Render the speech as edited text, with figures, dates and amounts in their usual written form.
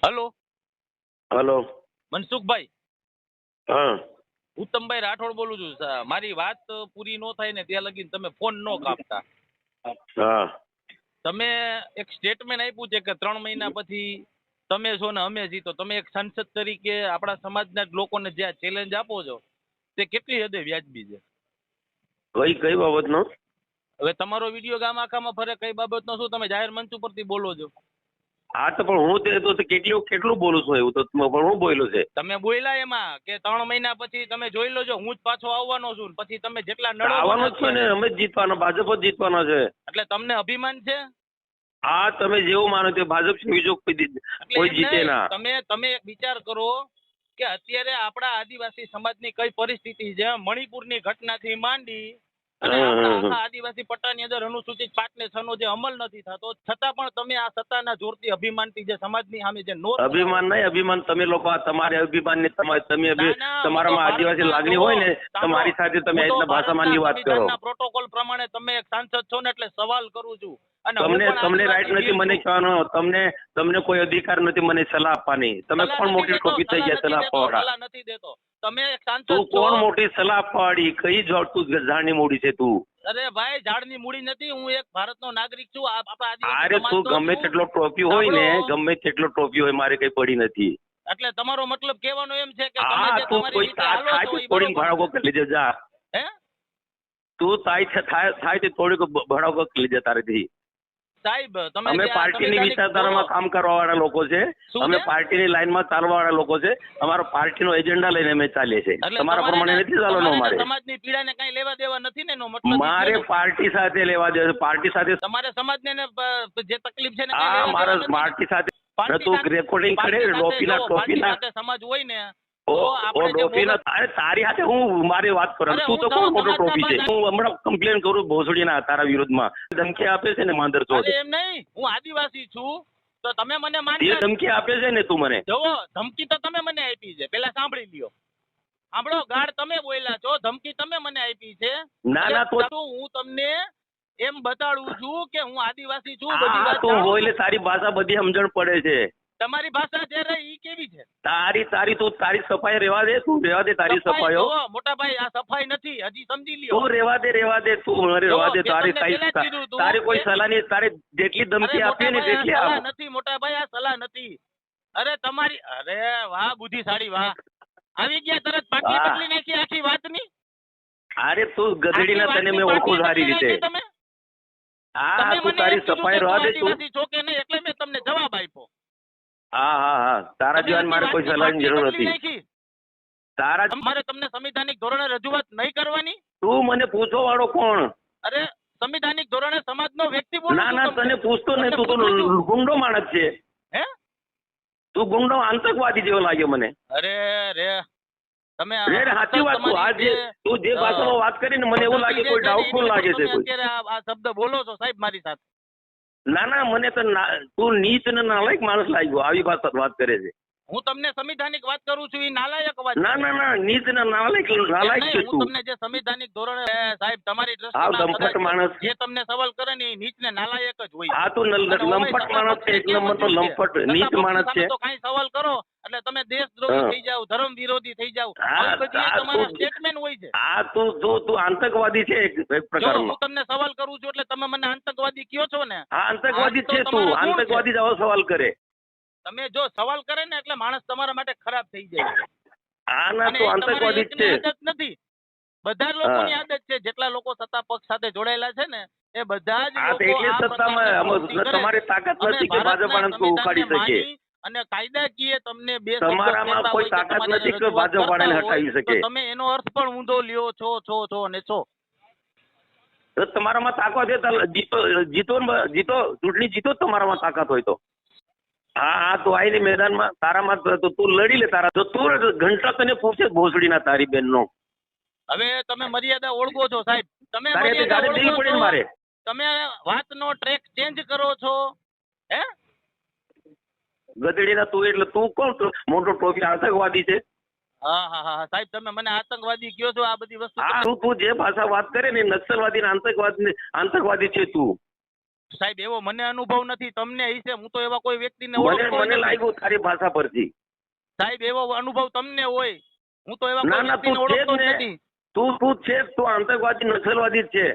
Hello, hello. Mansukhbhai. હા ઉત્તમભાઈ રાઠોડ બોલું છું. મારી વાત પૂરી ન થાય ને ત્યાં લગીને તમે ફોન ન કાપતા. હા તમે એક સ્ટેટમેન્ટ આપ્યું છે કે 3 મહિના પછી તમે છો ને અમે જીતો. તમે એક સંસદ તરીકે આપણા સમાજના જ લોકોને જે આ ચેલેન્જ આપો છો તે કેટલી હદે વ્યાજબી છે? કઈ બાબતનો? હવે તમારો વિડીયો ગામ આખામાં ફરે, કઈ બાબતનો શું તમે જાહેર મંચ ઉપરથી બોલો છો? હા તો પણ હું તે તો કેટલું બોલું છું એવું તો પણ હું બોલ્યો છે. તમે બોલ્યા એમાં કે 3 મહિના પછી તમે જોઈ લોજો, હું જ પાછો આવવાનો છું. પછી તમે જેટલા નડો આવવાનો જ છે ને, અમે જ જીતવાના, ભાજપ જ જીતવાના છે. એટલે તમને અભિમાન છે? હા તમે જેવું માનો તે ભાજપ છે, બીજો કોઈ જીતે ના. તમે એક વિચાર કરો કે અત્યારે આપણા આદિવાસી સમાજની કઈ પરિસ્થિતિ છે. મણિપુરની ઘટનાથી માંડી અને આપણા આખા આદિવાસી પટ્ટાની અંદર અનુસૂચિત 5 ને 6 નો જે અમલ નથી થતો, છતાં પણ તમે આ સત્તાના જોરથી અભિમાનથી જે સમાજની સામે જે નોટ અભિમાન નહીં, અભિમાન તમે લોકો તમારે અભિમાન ને તમે તમારામાં આદિવાસી લાગણી હોય ને, તમારી સાથે તમે એ ભાષામાં ની વાત કરો. પ્રોટોકોલ પ્રમાણે તમે એક સાંસદ છો ને, એટલે સવાલ કરું છું. અને તમને રાઈટ નથી મને કહેવાનો, તમને કોઈ અધિકાર નથી મને સલાહ આપવાની. તમે કોણ મોટી ટોપી થઈ ગયા સલાહ આપવા નથી દેતો. તમે એક સાંસદ તું છો. કોણ મોટી સલાહ આપવાડી? કઈ જોડ તું જાણની મૂડી છે તું? અરે ભાઈ, ઝાડની મૂડી નથી. હું એક ભારતનો નાગરિક છું. આપણા આદિવાસી અરે તું ગમે તેટલો ટોપી હોય ને, ગમે તેટલો ટોપી હોય, મારે કઈ પડી નથી. એટલે તમારો મતલબ કહેવાનો એમ છે કે હા તું કોઈ થાય થોડીક ભાડો કરી લેજે જા. હે તું થાય તે થોડીક ભાડો કરી લેજે તારેથી. સાહેબ તમે અમે પાર્ટીની વિચારધારામાં કામ કરવા વાળા લોકો છે. અમે પાર્ટીની લાઈનમાં ચાલવા વાળા લોકો છે. અમારો પાર્ટીનો એજન્ડા લઈને અમે ચાલીએ છીએ. તમારા પ્રમાણે નથી ચાલવાનું. અમારે સમાજની પીડાને કઈ લેવા દેવા નથી ને, એનો મતલબ મારે પાર્ટી સાથે લેવા દેવા. પાર્ટી સાથે તમારે સમાજને જે તકલીફ છે ને, હા મારા પાર્ટી સાથે તું રેકોર્ડિંગ કરે ટોપીના સમાજ હોય ને તારી સાથે હું મારી વાત કરું. તું તો કોણ મોટો ટોપી છે? હું હમણાં કમ્પ્લેન કરું ભોસડીના તારા વિરોધમાં. ધમકી આપે છે ને માંદર ચોટ. એમ નહીં, હું આદિવાસી છું તો તમે મને ધમકી આપે છે ને તું મને? જુઓ, ધમકી તો તમે મને આપી છે, પેલા સાંભળી લ્યો. સાંભળો, ગાળ તમે બોલ્યા છો, ધમકી તમે મને આપી છે. ના તો હું તમને એમ બતાડું છું કે હું આદિવાસી છું. તું બોલે, તારી ભાષા બધી સમજણ પડે છે. તમારી ભાષા જે રહી ઈ કેવી છે? તારી સફાઈ રેવા દે. તું રેવા દે તારી સફાઈઓ. મોટા ભાઈ, આ સફાઈ નથી, હજી સમજી લ્યો. તું રેવા દે તું મને રેવા દે. તારી કોઈ સલાહ નહીં. તારે જેટલી ધમકી આપી ને તેટલી સલાહ નથી મોટા ભાઈ, આ સલાહ નથી. અરે તમારી, અરે વાહ બુદ્ધિશાળી, વાહ. આવી ગયા તરત પાટલી બદલી નાખી આખી વાતની. અરે તું ગધેડીના, તને મેં ઓળખું સારી રીતે. હા તું તારી સફાઈ રહેવા દે. તું છો કે નહીં એટલે મેં તમને જવાબ આપ્યો. હા તારા જીવન મારે કોઈ સલાહની જરૂર નથી. મારે તમને સંવિધાનિક ધોરણે રજૂઆત નહીં કરવાની? તું મને પૂછો વાળો કોણ? અરે સંવિધાનિક ધોરણે સમાજનો વ્યક્તિ બોલું. ના તને પૂછતો નહીં. તું તો ગુંડો માણસ છે. હે તું ગુંડો આતંકવાદી જેવો લાગ્યો મને. અરે રે તમે સાચી વાત. તું જે ભાષામાં વાત કરીને મને એવું લાગે કોઈ ડાઉટફુલ લાગે છે. અત્યારે આ શબ્દ બોલો છો સાહેબ મારી સાથે. ના મને તો તું નીચ ને નાલાયક માણસ લાગ્યો. આવી વાત કરે છે. હું તમને સંવિધાનિક વાત કરું છું, એ નાલાયક વાત. ના નીચ ને નાલાયક છે તું. હું તમને જે સંવિધાનિક ધોરણે સાહેબ તમારી દ્રષ્ટિમાં જે તમને સવાલ કરે ને એ નીચ ને નાલાયક જ હોય. હા તું લંપટ માણસ છે. એક નંબર તો લંપટ નીચ માણસ છે. તો કઈ સવાલ કરો એટલે તમે દેશદ્રોહી થઈ જાવ, ધર્મ વિરોધી થઈ જાવ. તમારા સ્ટેટમેન્ટ હોય છે. હા તું આતંકવાદી છે એક પ્રકારનો. હું તમને સવાલ કરું છું એટલે તમે મને આતંકવાદી કયો છો ને? હા આતંકવાદી છે તું. આતંકવાદી જ આવો સવાલ કરે. તમે જો સવાલ કરે ને એટલે માણસ તમારા માટે ખરાબ થઈ જાય. હા ના તું આતંકવાદી જ છે. આદત નથી, બધા લોકોની આદત છે. જેટલા લોકો સત્તા પક્ષ સાથે જોડાયેલા છે ને એ બધા જ એટલે સત્તામાં તમારી તાકાત નથી કે ભાજપ વાળાને ઉખાડી શકે. અને કાયદાકીય તમને બે તમારામાં કોઈ તાકાત નથી કે ભાજપ વાળાને હટાવી શકે. તમે એનો અર્થ પણ ઊંધો લ્યો છો અને છો. તમારામાં તાકાત હોય જીતો ચૂંટણી જીતો તમારામાં તાકાત હોય તો. હા તું આવીને મેદાનમાં તારામાં તું લડી લે. તારા તું ઘંટા તને પૂછે ભોસડીના તારી બેનનો. હવે તમે મર્યાદા ઓળખો છો સાહેબ. તમે મારે તમે વાતનો ટ્રેક ચેન્જ કરો છો. હે ગધેડીના તું એટલે તું કોણ? મોટો ટોપી આતંકવાદી છે. હા સાહેબ તમે મને આતંકવાદી કયો છો? આ બધી વસ્તુ તું જે ભાષા વાત કરે ને નક્સલવાદી ને આતંકવાદી છે તું. સાહેબ એવો મને અનુભવ નથી, તમને હશે, હું તો એવા કોઈ વ્યક્તિને મને ઓળખતો મને નથી. લાગ્યું તારી ભાષા પરથી. સાહેબ એવો અનુભવ તમને હોય, હું તો એવા ના કોઈ ના, વ્યક્તિને તું છે જ ઓળખતો જ ને. નથી. તું છે જ, તું આતંકવાદી નક્સલવાદી જ છે.